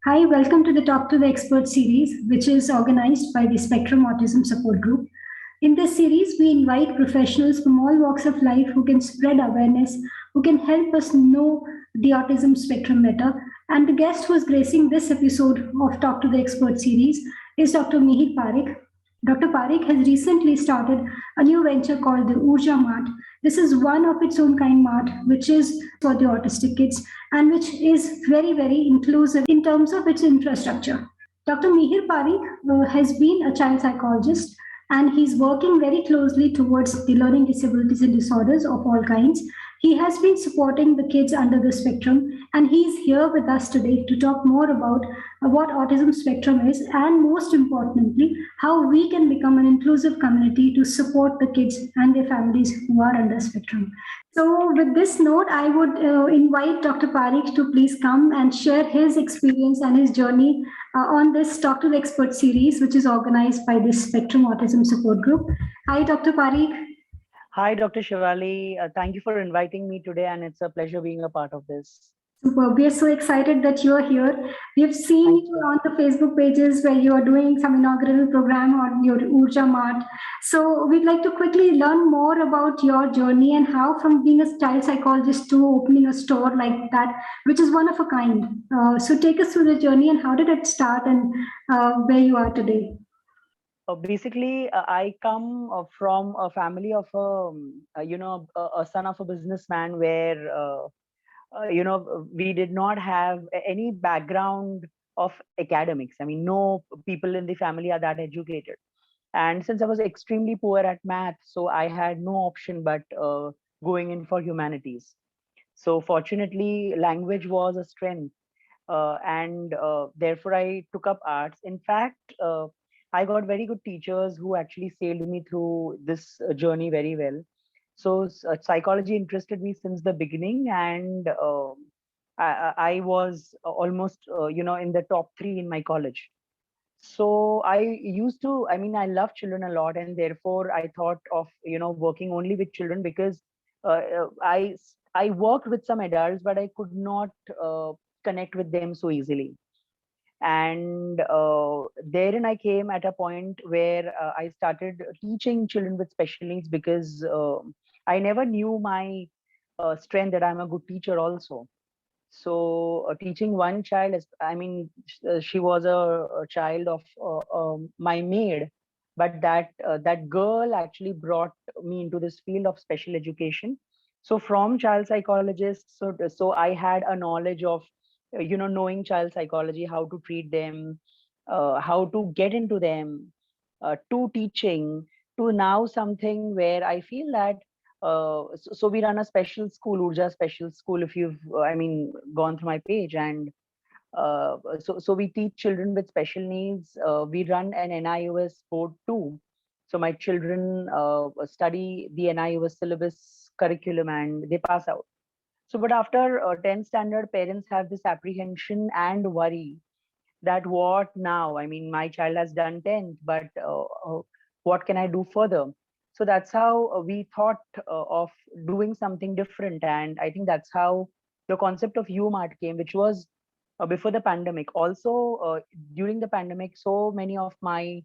Hi, welcome to the Talk to the Expert series, which is organized by the Spectrum-Autism support group. In this series, we invite professionals from all walks of life who can spread awareness, who can help us know the autism spectrum better. And the guest who is gracing this episode of Talk to the Expert series is Dr. Mihir Parekh. Dr. Parekh has recently started a new venture called the Urja Mart. This is one of its own kind mart, which is for the autistic kids and which is very, very inclusive in terms of its infrastructure. Dr. Mihir Parekh has been a child psychologist and he's working very closely towards the learning disabilities and disorders of all kinds. He has been supporting the kids under the spectrum, and he's here with us today to talk more about what autism spectrum is and, most importantly, how we can become an inclusive community to support the kids and their families who are under spectrum. So, with this note, I would invite Dr. Parekh to please come and share his experience and his journey on this Talk to the Expert series, which is organized by this Spectrum Autism Support Group. Hi, Dr. Parekh. Hi, Dr. Shivali. Thank you for inviting me today, and it's a pleasure being a part of this. Super. We are so excited that you are here. We have seen you on the Facebook pages where you are doing some inaugural program on your Urja Mart. So we'd like to quickly learn more about your journey and how from being a child psychologist to opening a store like that, which is one of a kind. So take us through the journey and how did it start and where you are today. Basically, I come from a family of a son of a businessman where we did not have any background of academics. I mean, no people in the family are that educated. And since I was extremely poor at math, so I had no option but going in for humanities. So fortunately, language was a strength. And therefore, I took up arts. In fact, I got very good teachers who actually sailed me through this journey very well. So psychology interested me since the beginning, and I was almost in the top 3 in my college. So I mean, I love children a lot, and therefore I thought of working only with children because I worked with some adults, but I could not connect with them so easily. And therein I came at a point where I started teaching children with special needs because I never knew my strength that I'm a good teacher also. So teaching one child is, I mean, she was a child of my maid, but that girl actually brought me into this field of special education. So from child psychologist, so I had a knowledge of knowing child psychology, how to treat them, how to get into them, to teaching, to now something where I feel that so we run a special school, Urja Special School. If you've, I mean, gone through my page, and so we teach children with special needs. We run an NIOS board too. So my children study the NIOS syllabus curriculum and they pass out. So, but after 10th standard, parents have this apprehension and worry that what now? I mean, my child has done 10th, but what can I do further? So that's how we thought of doing something different. And I think that's how the concept of Ujamat came, which was before the pandemic. Also, during the pandemic, so many of my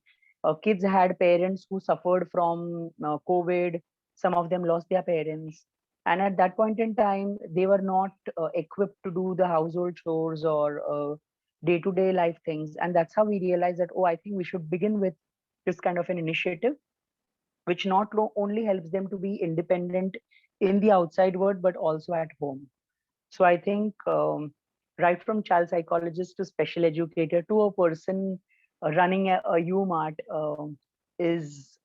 kids had parents who suffered from COVID. Some of them lost their parents. And at that point in time, they were not equipped to do the household chores or day-to-day life things. And that's how we realized that, oh, I think we should begin with this kind of an initiative, which not only helps them to be independent in the outside world, but also at home. So I think right from child psychologist to special educator to a person running a UMart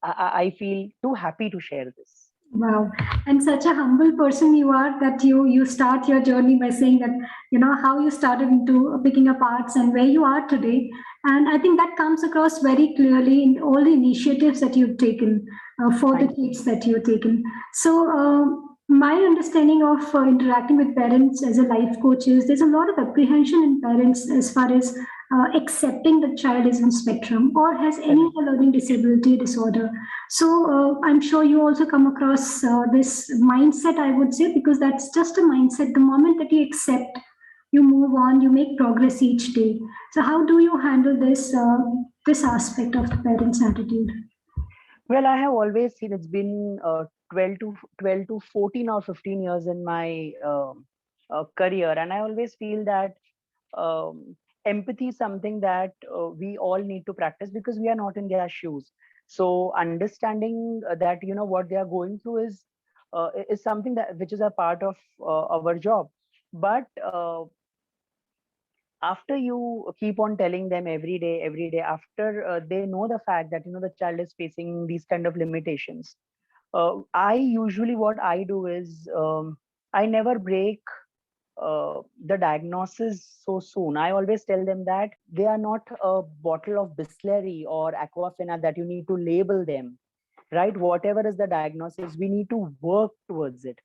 I feel too happy to share this. Wow. And such a humble person you are that you start your journey by saying that, how you started into picking up arts and where you are today. And I think that comes across very clearly in all the initiatives that you've taken for the kids that you've taken. So my understanding of interacting with parents as a life coach is there's a lot of apprehension in parents as far as accepting the child is in spectrum or has any learning disability disorder. So I'm sure you also come across this mindset, I would say, because that's just a mindset. The moment that you accept you move on, you make progress each day. So how do you handle this aspect of the parents' attitude? Well, I have always seen it's been 12 to 14 or 15 years in my career, and I always feel that empathy is something that we all need to practice because we are not in their shoes. So understanding that what they are going through is something that which is a part of our job. But after you keep on telling them every day, after they know the fact that the child is facing these kind of limitations, I usually what I do is I never break the diagnosis so soon. I always tell them that they are not a bottle of Bisleri or Aquafina that you need to label them, right? Whatever is the diagnosis, we need to work towards it,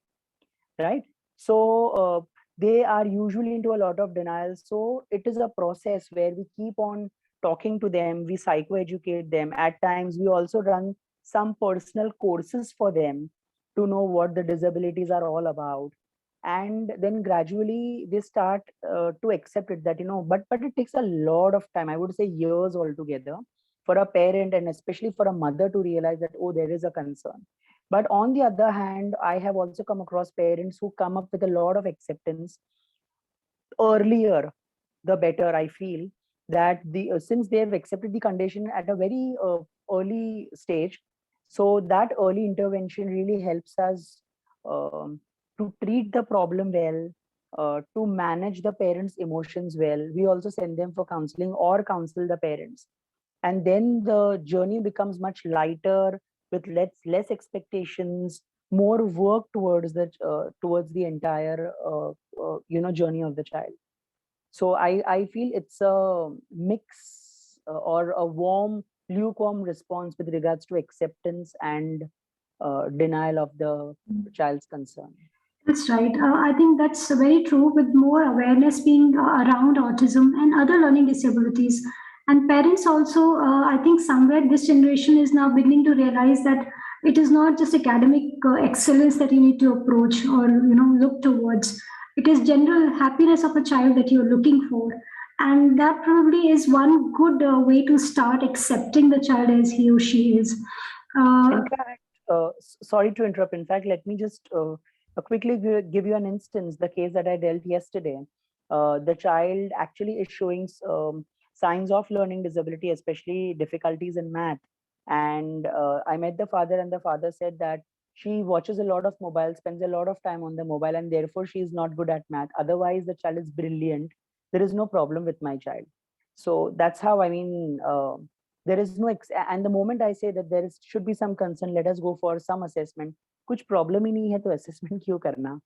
right? So they are usually into a lot of denial. So it is a process where we keep on talking to them, we psychoeducate them. At times we also run some personal courses for them to know what the disabilities are all about, and then gradually they start to accept it that but it takes a lot of time, I would say years altogether, for a parent and especially for a mother to realize that, oh, there is a concern. But on the other hand, I have also come across parents who come up with a lot of acceptance earlier, the better. I feel that since they have accepted the condition at a very early stage, so that early intervention really helps us to treat the problem well, to manage the parents' emotions well. We also send them for counseling or counsel the parents, and then the journey becomes much lighter with less expectations, more work towards the entire journey of the child. So I feel it's a mix or a lukewarm response with regards to acceptance and denial of the child's concern. That's right. I think that's very true, with more awareness being around autism and other learning disabilities. And parents also, I think somewhere this generation is now beginning to realize that it is not just academic excellence that you need to approach or look towards. It is general happiness of a child that you're looking for. And that probably is one good way to start accepting the child as he or she is. In Uh, fact, sorry to interrupt. In fact, let me just quickly give you an instance. The case that I dealt yesterday, the child actually is showing signs of learning disability, especially difficulties in math. And I met the father, and the father said that she watches a lot of mobile, spends a lot of time on the mobile, and therefore she is not good at math. Otherwise, the child is brilliant. There is no problem with my child. So that's how, I mean. There is no and the moment I say that should be some concern, let us go for some assessment. कुछ problem ही नहीं है तो assessment क्यों करना?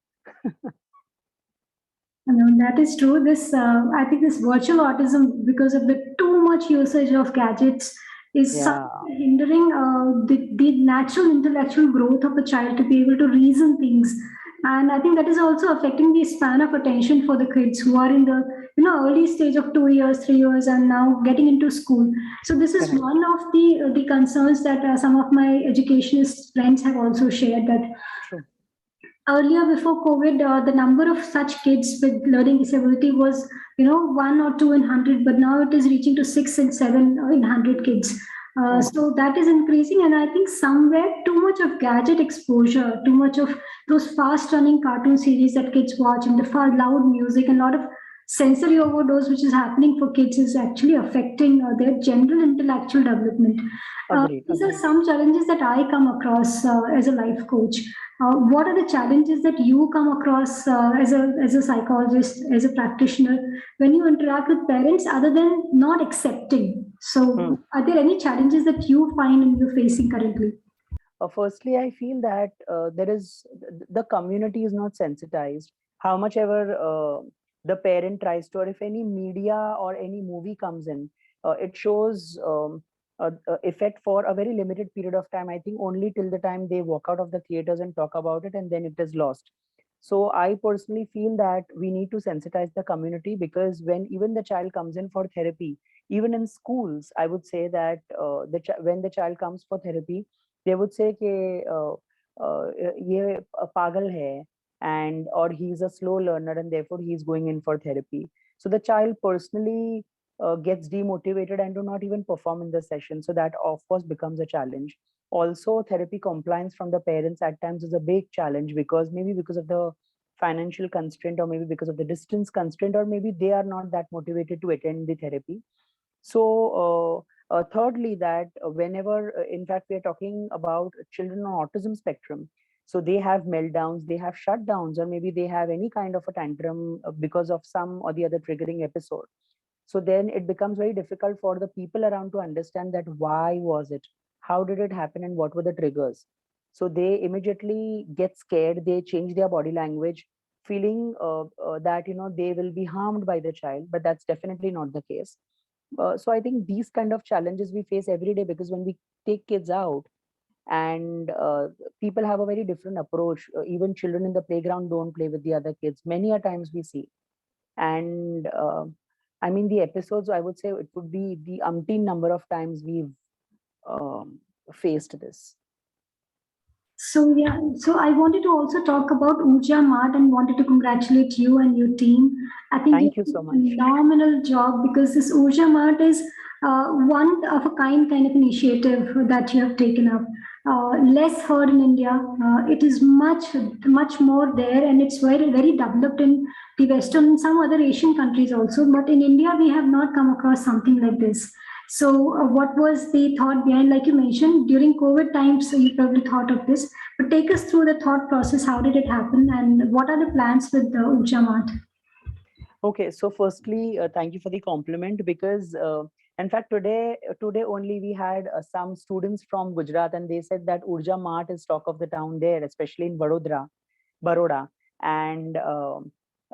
No, that is true. This, I think, this virtual autism, because of the too much usage of gadgets, is Yeah, hindering the natural intellectual growth of a child to be able to reason things. And I think that is also affecting the span of attention for the kids who are in the early stage of 2 years, 3 years, and now getting into school. So this is correct. one of the concerns that some of my educationist friends have also shared, that True. earlier, before COVID, the number of such kids with learning disability was, 1 or 2 in 100, but now it is reaching to 6 and 7 in 100 kids. Oh, So that is increasing, and I think somewhere too much of gadget exposure, too much of those fast-running cartoon series that kids watch, and the far loud music, and a lot of sensory overdose which is happening for kids is actually affecting their general intellectual development. agreed, These are agreed. some challenges that I come across as a life coach. What are the challenges that you come across as a psychologist, as a practitioner, when you interact with parents, other than not accepting? Hmm. So, are there any challenges that you find and you're facing currently? Firstly, I feel that the community is not sensitized. How much ever the parent tries to, or if any media or any movie comes in, it shows effect for a very limited period of time. I think only till the time they walk out of the theaters and talk about it, and then it is lost. So I personally feel that we need to sensitize the community, because when even the child comes in for therapy, even in schools, I would say that when the child comes for therapy, they would say कि ये पागल है, or he's a slow learner and therefore he's going in for therapy. So the child personally gets demotivated and do not even perform in the session. So that of course becomes a challenge. Also, therapy compliance from the parents at times is a big challenge, because maybe because of the financial constraint, or maybe because of the distance constraint, or maybe they are not that motivated to attend the therapy. So thirdly, that whenever, in fact, we are talking about children on autism spectrum, so they have meltdowns, they have shutdowns, or maybe they have any kind of a tantrum because of some or the other triggering episode. So then it becomes very difficult for the people around to understand that why was it, how did it happen, and what were the triggers. So they immediately get scared, they change their body language, feeling that they will be harmed by the child, but that's definitely not the case. So I think these kind of challenges we face every day, because when we take kids out, and people have a very different approach. Even children in the playground don't play with the other kids. Many a times we see, and I mean the episodes, I would say it would be the umpteen number of times we've um, faced this. So yeah, so I wanted to also talk about Urja Mart and wanted to congratulate you and your team. I think you Thank you did so a much. phenomenal job, because this Urja Mart is one of a kind of initiative that you have taken up. Less heard in India. It is much more there, and it's very developed in the Western and some other Asian countries also. But in India, we have not come across something like this. So, what was the thought behind? Like you mentioned, during COVID times, you probably thought of this. But take us through the thought process. How did it happen, and what are the plans with the Ujamat? Okay, so firstly, thank you for the compliment, because in fact today only we had some students from Gujarat, and they said that Urja Mart is talk of the town there, especially in Baroda, and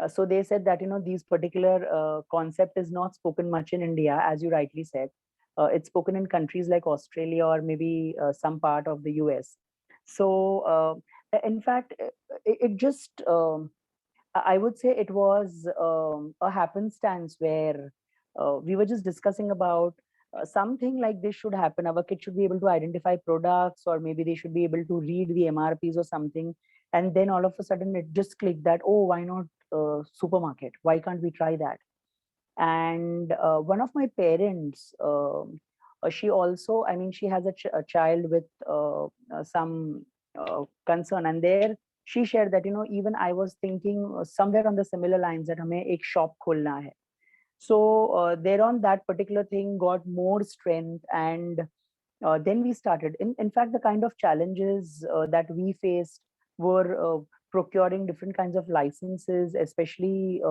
so they said that these particular concept is not spoken much in India, as you rightly said. It's spoken in countries like Australia, or maybe some part of the US. So in fact, it just I would say it was a happenstance where we were just discussing about something like this should happen. Our kids should be able to identify products, or maybe they should be able to read the MRPs or something. And then all of a sudden it just clicked that, oh, why not supermarket? Why can't we try that? And one of my parents, she also, I mean, she has a child with some concern, and there she shared that even I was thinking somewhere on the similar lines, that हमें एक shop खोलना है. So there on that particular thing got more strength, and then we started. In fact, the kind of challenges that we faced were procuring different kinds of licenses, especially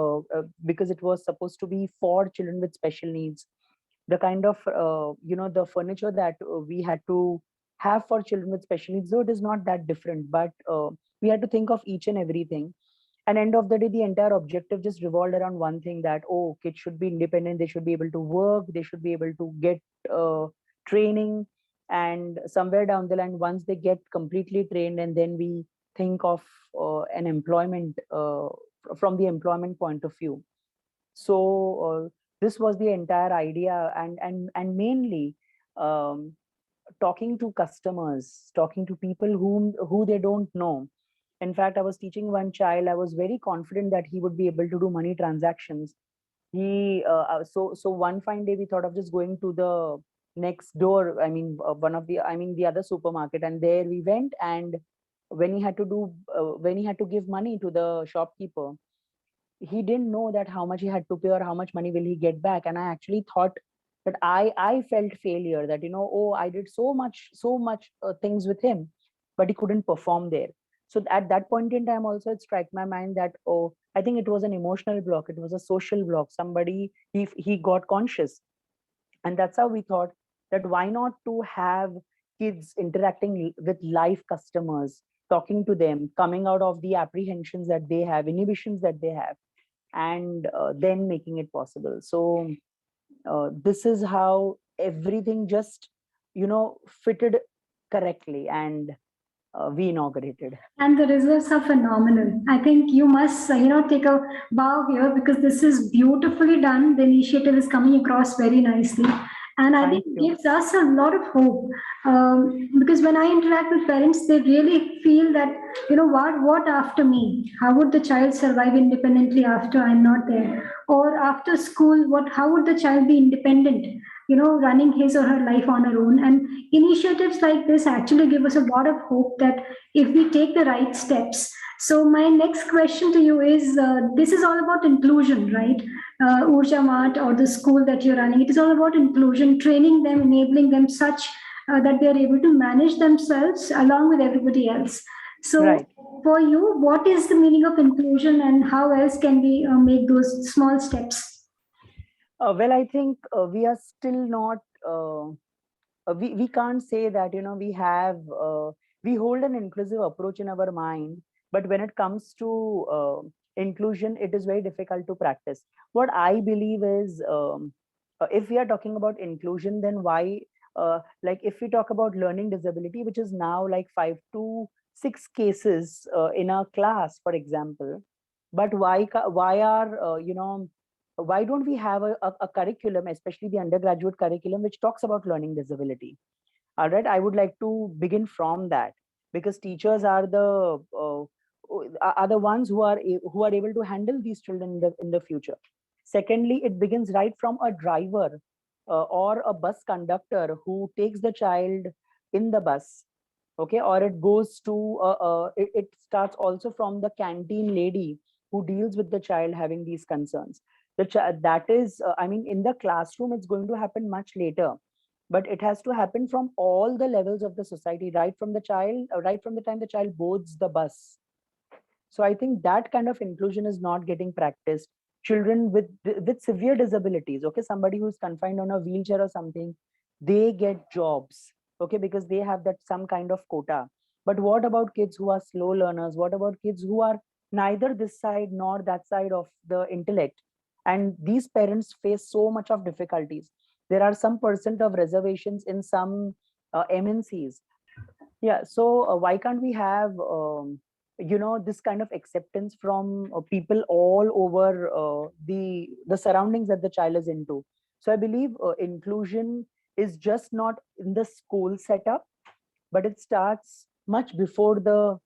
because it was supposed to be for children with special needs. The kind of the furniture that we had to have for children with special needs, though it is not that different, but we had to think of each and everything. And end of the day, the entire objective just revolved around one thing, that oh, kids should be independent, they should be able to work, they should be able to get training, and somewhere down the line, once they get completely trained, and then we think of an employment from the employment point of view. So this was the entire idea, and mainly um, talking to customers, talking to people who they don't know. In fact, I was teaching one child, I was very confident that he would be able to do money transactions. So one fine day we thought of just going to the next door, I mean one of the, I mean the other supermarket, and there we went. And when he had to give money to the shopkeeper, he didn't know that how much he had to pay or how much money will he get back. And I actually thought that I felt failure, that oh, I did so much things with him, but he couldn't perform there. So at that point in time also, it struck my mind that, oh, I think it was an emotional block, it was a social block. Somebody, he got conscious. And that's how we thought that why not to have kids interacting with live customers, talking to them, coming out of the apprehensions that they have, inhibitions that they have, and then making it possible. So this is how everything just fitted correctly, and we inaugurated. And the results are phenomenal. I think you must, take a bow here, because this is beautifully done. The initiative is coming across very nicely. And I think Thank it you. gives us a lot of hope, because when I interact with parents, they really feel that, what after me? How would the child survive independently after I'm not there? Or after school, how would the child be independent? Running his or her life on her own. And initiatives like this actually give us a lot of hope that if we take the right steps. So my next question to you is: this is all about inclusion, right? Urja Mart or the school that you're running, it is all about inclusion, training them, enabling them such that they are able to manage themselves along with everybody else. So, Right. for you, what is the meaning of inclusion, and how else can we make those small steps? Well, I think we are still not. We can't say that we have we hold an inclusive approach in our mind, but when it comes to inclusion, it is very difficult to practice. What I believe is, if we are talking about inclusion, then why, like if we talk about learning disability, which is now like 5 to 6 cases in a class, for example, but why are why don't we have a curriculum, especially the undergraduate curriculum, which talks about learning disability? All right, I would like to begin from that, because teachers are the ones who are able to handle these children in the future. Secondly, it begins right from a driver or a bus conductor who takes the child in the bus. Okay, or it goes to it starts also from the canteen lady who deals with the child having these concerns. That is, I mean, in the classroom it's going to happen much later, but it has to happen from all the levels of the society, right from the child, right from the time the child boards the bus. So I think that kind of inclusion is not getting practiced. Children with severe disabilities, okay, somebody who's confined on a wheelchair or something, they get jobs, okay, because they have that some kind of quota. But what about kids who are slow learners? What about kids who are neither this side nor that side of the intellect? And these parents face so much of difficulties. There are some percent of reservations in some MNCs. Yeah, so why can't we have this kind of acceptance from people all over the surroundings that the child is into? So I believe inclusion is just not in the school setup, but it starts much before the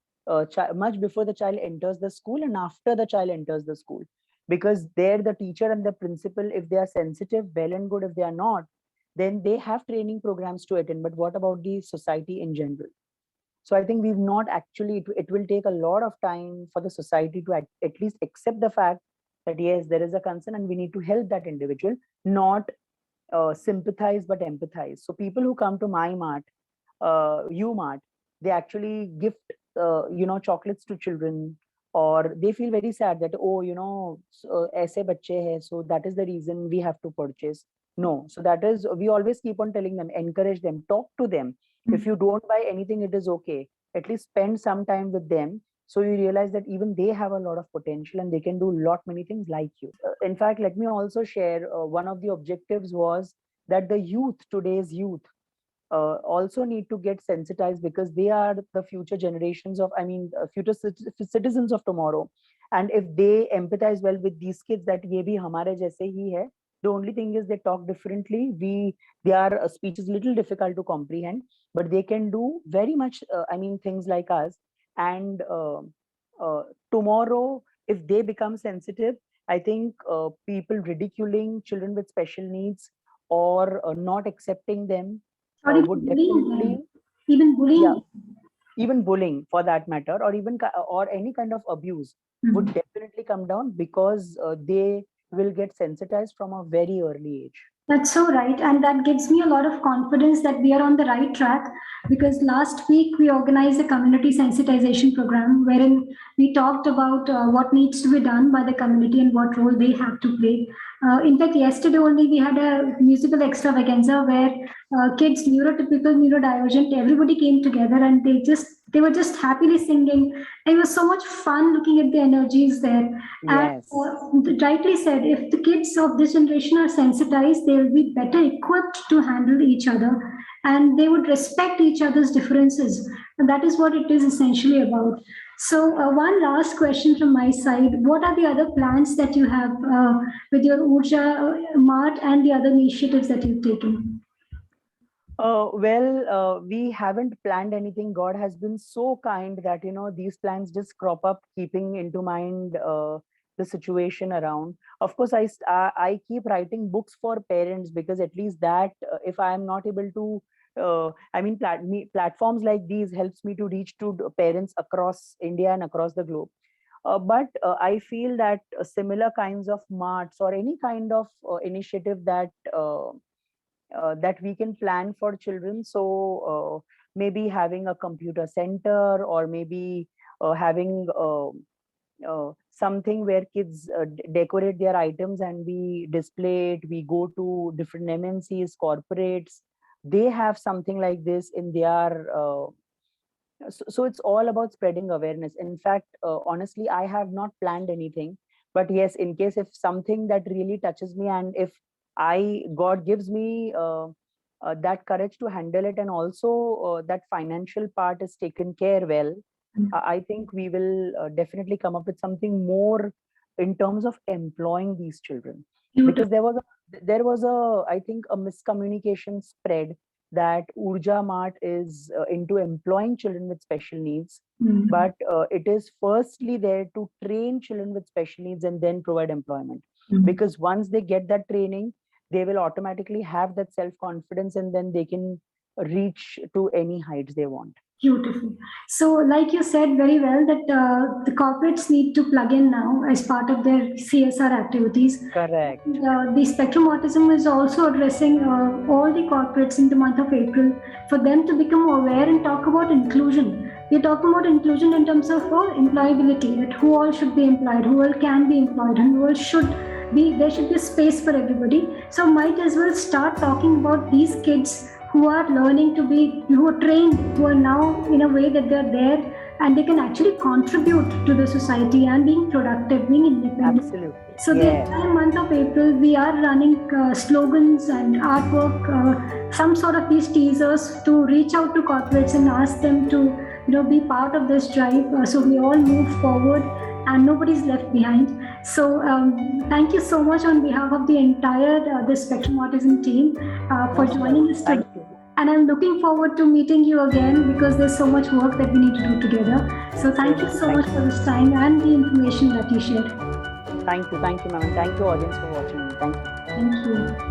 child enters the school and after the child enters the school, because there the teacher and the principal, if they are sensitive, well and good. If they are not, then they have training programs to attend. But what about the society in general? So I think we've not actually, it will take a lot of time for the society to at least accept the fact that yes, there is a concern and we need to help that individual, not sympathize but empathize. So people who come to my mart, Umart, they actually gift chocolates to children, or they feel very sad that, oh, aise bacche hai, so that is the reason we have to purchase. No, so that is, we always keep on telling them, encourage them, talk to them. If you don't buy anything, it is okay. At least spend some time with them, so you realize that even they have a lot of potential and they can do lot many things like you. In fact, let me also share, one of the objectives was that the youth, today's youth, also need to get sensitized, because they are the future generations of, I mean, future citizens of tomorrow. And if they empathize well with these kids, that ye bhi hamare jaise hi hai, the only thing is they talk differently. Their speech is little difficult to comprehend, but they can do very much, I mean, things like us. And uh, tomorrow, if they become sensitive, I think people ridiculing children with special needs, or not accepting them, Or even would bullying definitely, them, even yeah, bullying. even bullying for that matter, or even or any kind of abuse would Mhm. definitely come down, because they will get sensitized from a very early age. That's so right. And that gives me a lot of confidence that we are on the right track, because last week we organized a community sensitization program wherein we talked about what needs to be done by the community and what role they have to play. In fact, yesterday only we had a musical extravaganza where kids, neurotypical, neurodivergent, everybody came together and they were just happily singing. It was so much fun looking at the energies there. And Yes. rightly said, if the kids of this generation are sensitized, they will be better equipped to handle each other, and they would respect each other's differences. And that is what it is essentially about. So one last question from my side. What are the other plans that you have with your Urja Mart and the other initiatives that you've taken? We haven't planned anything. God has been so kind that, these plans just crop up, keeping into mind the situation around. Of course, I keep writing books for parents, because at least that, if I am not able to, platforms like these helps me to reach to parents across India and across the globe. But I feel that similar kinds of marts or any kind of initiative that we can plan for children. So maybe having a computer center, or maybe having something where kids decorate their items and we display it. We go to different MNCs, corporates. They have something like this in their so it's all about spreading awareness. In fact, honestly, I have not planned anything, but yes, in case if something that really touches me, and if God gives me that courage to handle it, and also that financial part is taken care well, I think we will definitely come up with something more in terms of employing these children. Because there was a I think a miscommunication spread that Urja Mart is into employing children with special needs, but it is firstly there to train children with special needs and then provide employment. Because once they get that training, they will automatically have that self-confidence, and then they can reach to any heights they want. Beautiful. So, like you said very well, that the corporates need to plug in now as part of their CSR activities. Correct. The Spectrum Autism is also addressing all the corporates in the month of April for them to become aware and talk about inclusion. We're talking about inclusion in terms of employability, that who all should be employed, who all can be employed, and who all should be, there should be space for everybody. So might as well start talking about these kids who are learning to be, who are trained, who are now in a way that they're there and they can actually contribute to the society and being productive, being independent. Absolutely. So the entire month of April, we are running slogans and artwork, some sort of these teasers to reach out to corporates and ask them to be part of this drive. So we all move forward and nobody's left behind. So thank you so much on behalf of the entire the Spectrum Autism team for joining us today. And I'm looking forward to meeting you again, because there's so much work that we need to do together. So thank you so much for this time and the information that you shared. Thank you, ma'am. Thank you, audience, for watching. Thank you. Thank you.